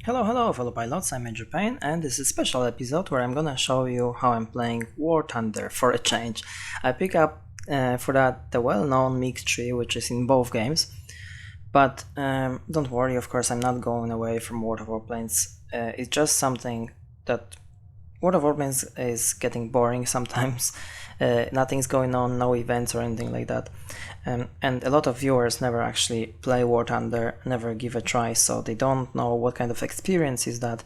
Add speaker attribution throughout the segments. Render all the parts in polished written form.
Speaker 1: Hello fellow pilots, I'm Major Payne and this is a special episode where I'm gonna show you how I'm playing War Thunder for a change. I pick up for that the well-known MiG tree which is in both games, but don't worry, of course I'm not going away from World of Warplanes. It's just something that World of Warplanes is getting boring sometimes. Nothing's going on, no events or anything like that. And a lot of viewers never actually play War Thunder, never give a try, so they don't know what kind of experience is that.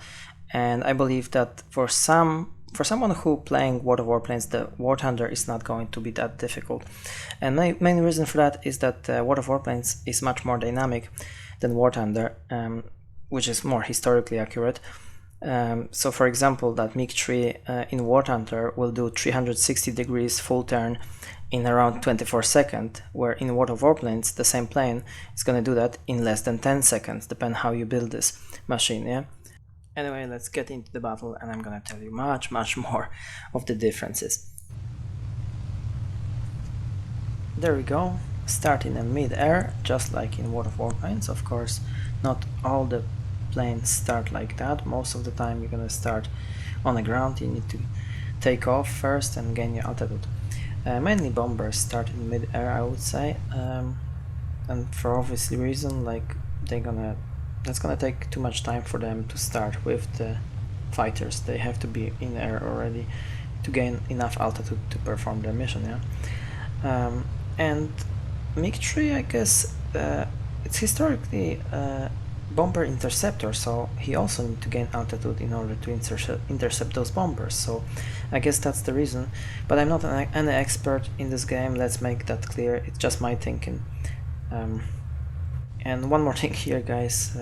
Speaker 1: And I believe that for someone who playing World of Warplanes, the War Thunder is not going to be that difficult. And my main reason for that is that World of Warplanes is much more dynamic than War Thunder, which is more historically accurate. So for example, that MiG tree in War Thunder will do 360 degrees full turn in around 24 seconds, where in World of Warplanes the same plane is gonna do that in less than 10 seconds, depending how you build this machine, yeah? Anyway, let's get into the battle and I'm gonna tell you much more of the differences. There we go, starting in mid-air, just like in World of Warplanes. Of course, not all the planes start like that. Most of the time you're gonna start on the ground. You need to take off first and gain your altitude. Mainly bombers start in mid-air, I would say, and for obvious reason, like that's gonna take too much time for them to start with the fighters. They have to be in air already to gain enough altitude to perform their mission, yeah. And MiG tree, I guess, it's historically bomber interceptor, so he also needs to gain altitude in order to intercept those bombers, so I guess that's the reason. But I'm not an expert in this game, let's make that clear, it's just my thinking. And one more thing here, guys,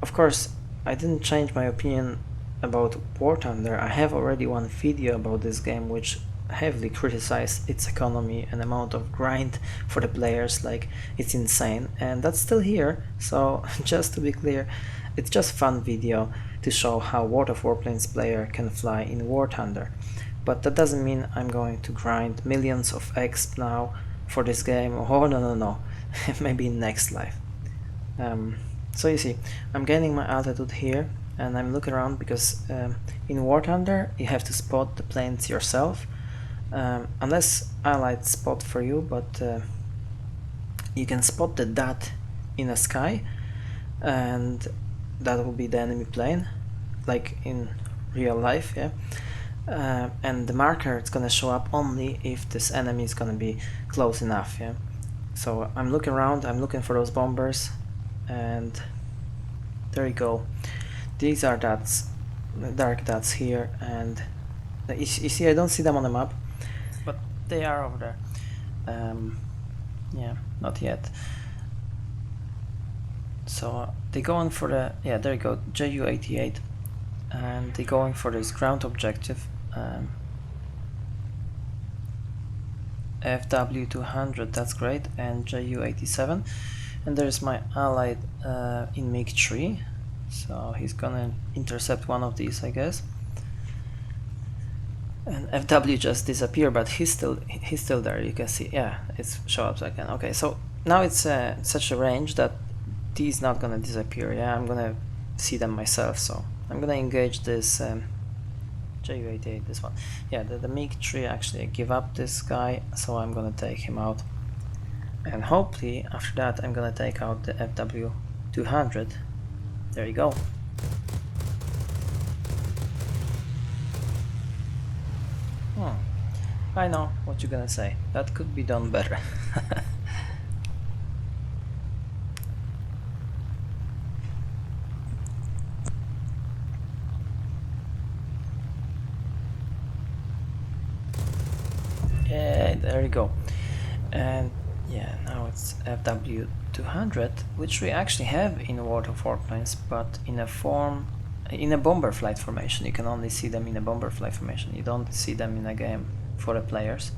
Speaker 1: of course I didn't change my opinion about War Thunder. I have already one video about this game which heavily criticized its economy and amount of grind for the players, like it's insane, and that's still here. So just to be clear, it's just fun video to show how World of Warplanes player can fly in War Thunder, but that doesn't mean I'm going to grind millions of X now for this game. Oh no maybe in next life. So you see, I'm gaining my altitude here and I'm looking around because in War Thunder you have to spot the planes yourself. Unless Allied spot for you, but you can spot the dot in the sky and that will be the enemy plane, like in real life, yeah. And the marker is gonna show up only if this enemy is gonna be close enough, yeah. So I'm looking around, I'm looking for those bombers, and there you go. These are dots, dark dots here, and you see I don't see them on the map, but they are over there. Yeah, not yet. So they go on for the, yeah, there you go, Ju-88, and they going for this ground objective, FW-200, that's great, and Ju-87, and there's my allied in MiG-3, so he's gonna intercept one of these, I guess. And FW just disappeared, but he's still there. You can see, yeah, it's show up again. Okay, so now it's such a range that he's not gonna disappear. Yeah, I'm gonna see them myself. So I'm gonna engage this Ju-88, this one. Yeah, the MiG-3 actually give up this guy, so I'm gonna take him out. And hopefully after that I'm gonna take out the FW-200. There you go. I know what you're gonna say. That could be done better. Yeah, there you go. And yeah, now it's FW-200, which we actually have in World of Warplanes, but in a bomber flight formation. You can only see them in a bomber flight formation. You don't see them in a game for the players.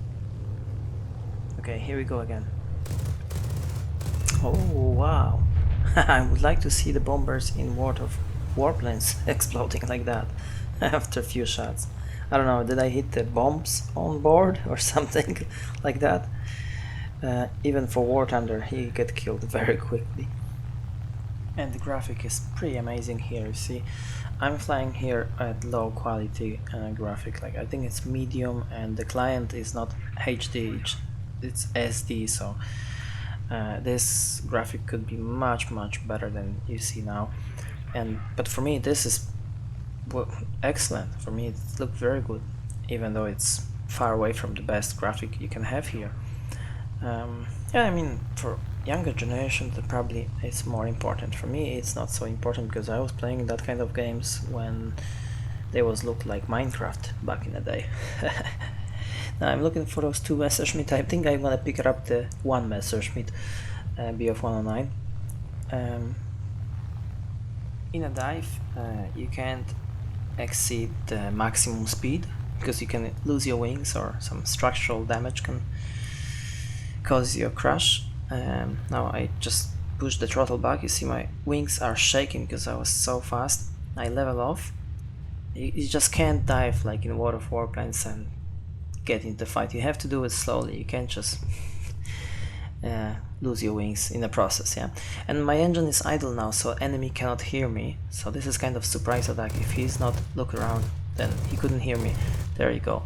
Speaker 1: Okay, here we go again. Oh wow. I would like to see the bombers in World of Warplanes exploding like that after a few shots. I don't know, did I hit the bombs on board or something like that? Even for War Thunder he get killed very quickly. And the graphic is pretty amazing here. You see, I'm flying here at low quality graphic, like I think it's medium, and the client is not HD, it's SD, so this graphic could be much better than you see now. But for me this is excellent. For me it looked very good, even though it's far away from the best graphic you can have here. Yeah, I mean, for younger generation probably it's more important. For me it's not so important, because I was playing that kind of games when they was looked like Minecraft back in the day. Now I'm looking for those two Messerschmitt. I think I'm gonna pick up the one Messerschmitt BF-109. In a dive you can't exceed the maximum speed, because you can lose your wings or some structural damage can cause you a crash. Now I just push the throttle back. You see my wings are shaking because I was so fast. I level off. You just can't dive like in World of Warplanes and get into the fight. You have to do it slowly. You can't just lose your wings in the process, yeah. And my engine is idle now, so enemy cannot hear me. So this is kind of surprise attack. If he's not look around, then he couldn't hear me. There you go.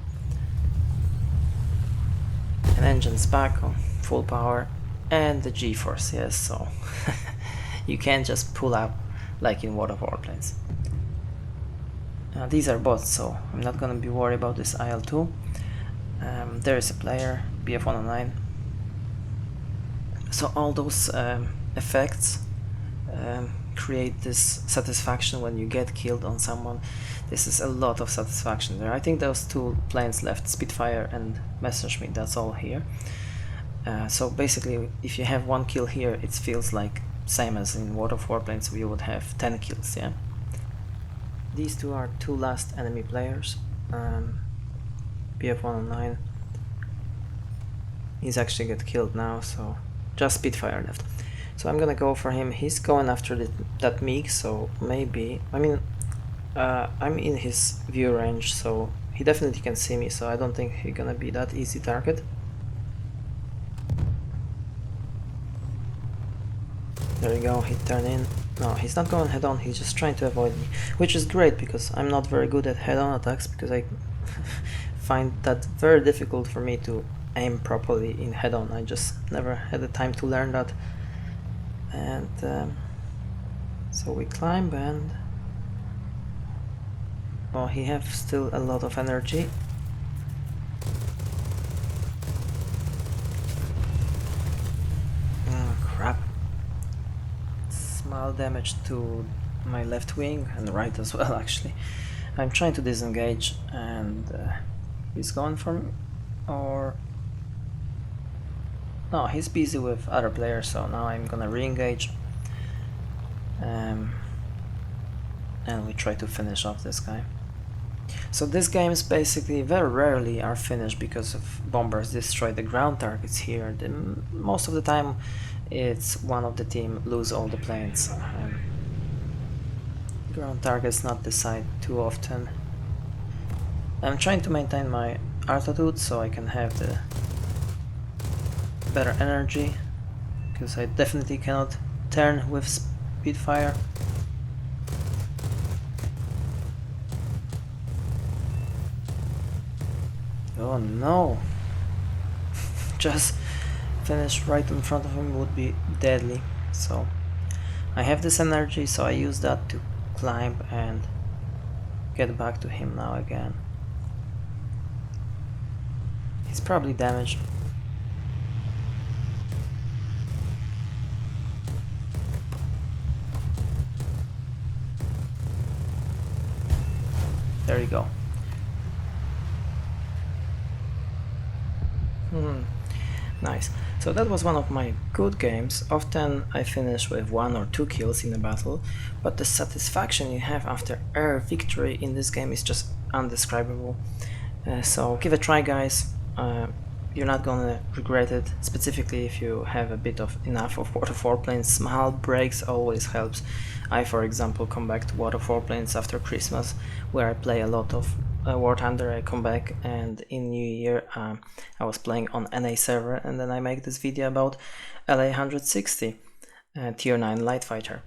Speaker 1: And engine's back on full power, and the G-force, yes. So you can't just pull up like in World of Warplanes. These are bots, so I'm not gonna be worried about this IL-2. There is a player, BF-109. So all those effects create this satisfaction when you get killed on someone. This is a lot of satisfaction there. I think those two planes left, Spitfire and Messerschmitt, that's all here. So basically, if you have one kill here, it feels like same as in World of Warplanes, we would have 10 kills, yeah? These two are two last enemy players. BF-109. He's actually get killed now, so just Spitfire left. So I'm gonna go for him. He's going after that MiG, so maybe, I mean, I'm in his view range, so he definitely can see me, so I don't think he's gonna be that easy target. There you go, he turned in. No, he's not going head on, he's just trying to avoid me, which is great, because I'm not very good at head on attacks, because I find that very difficult for me to aim properly in head on. I just never had the time to learn that. And so we climb, and oh, he has still a lot of energy. Oh crap. Small damage to my left wing and right as well, actually. I'm trying to disengage, and he's going for me, or no, he's busy with other players, so now I'm gonna re-engage, and we try to finish off this guy. So these games basically very rarely are finished because of bombers destroy the ground targets here. Most of the time it's one of the team lose all the planes. Ground targets not decide too often. I'm trying to maintain my altitude so I can have the better energy, because I definitely cannot turn with Spitfire. Oh no! Just finish right in front of him would be deadly. So I have this energy, so I use that to climb and get back to him now again. He's probably damaged. There you go. Nice. So that was one of my good games. Often I finish with 1 or 2 kills in a battle, but the satisfaction you have after a victory in this game is just undescribable. So give it a try, guys. You're not gonna regret it, specifically if you have a bit of enough of World of Warplanes. Small breaks always helps. I, for example, come back to World of Warplanes after Christmas, where I play a lot of War Thunder. I come back, and in New Year I was playing on NA server, and then I make this video about LA 160 Tier 9 light fighter.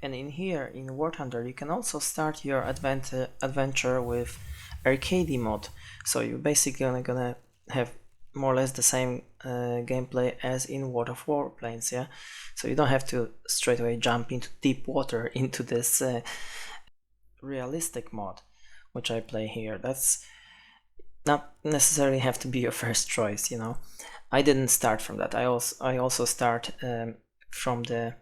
Speaker 1: And in here, in War Thunder, you can also start your adventure with arcade mode. So you're basically gonna have more or less the same gameplay as in World of Warplanes, yeah? So you don't have to straight away jump into deep water into this realistic mode, which I play here. That's not necessarily have to be your first choice, you know. I didn't start from that. I also start from the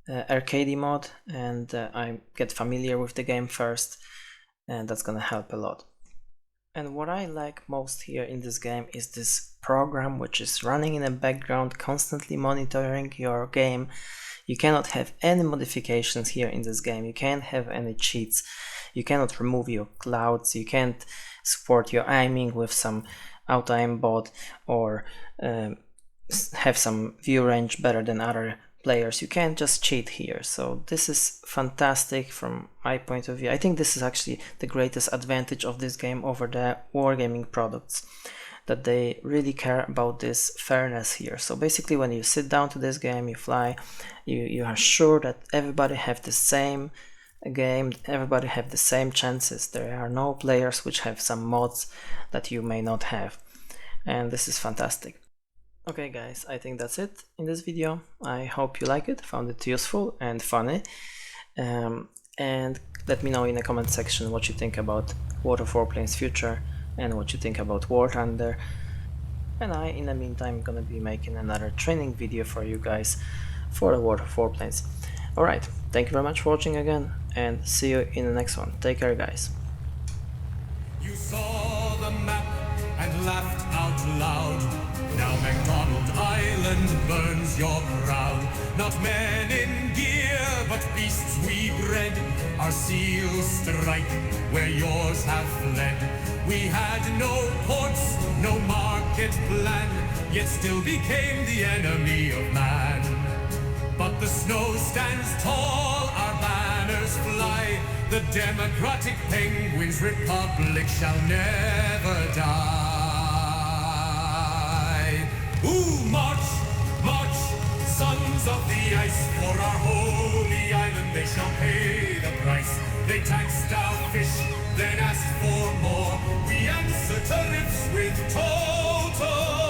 Speaker 1: arcade mode, and I get familiar with the game first, and that's gonna help a lot. And what I like most here in this game is this program which is running in the background, constantly monitoring your game. You cannot have any modifications here in this game. You can't have any cheats. You cannot remove your clouds. You can't support your aiming with some auto aim bot, or have some view range better than other players. You can't just cheat here. So this is fantastic from my point of view. I think this is actually the greatest advantage of this game over the wargaming products, that they really care about this fairness here. So basically, when you sit down to this game, you fly, you are sure that everybody have the same game, everybody have the same chances. There are no players which have some mods that you may not have, and this is fantastic. Okay guys, I think that's it in this video. I hope you like it, found it useful and funny, and let me know in the comment section what you think about World of Warplanes future and what you think about War Thunder. And I, in the meantime, gonna be making another training video for you guys for the World of Warplanes. Alright, thank you very much for watching again, and see you in the next one. Take care guys.
Speaker 2: You saw the map and laughed out loud. Now MacDonald Island burns your proud. Not men in gear, but beasts we bred. Our seals strike where yours have fled. We had no ports, no market plan, yet still became the enemy of man. But the snow stands tall, our banners fly. The democratic penguins' republic shall never die. Ooh, march, march, sons of the ice, for our holy island they shall pay the price. They taxed our fish, then asked for more. We answer tariffs with total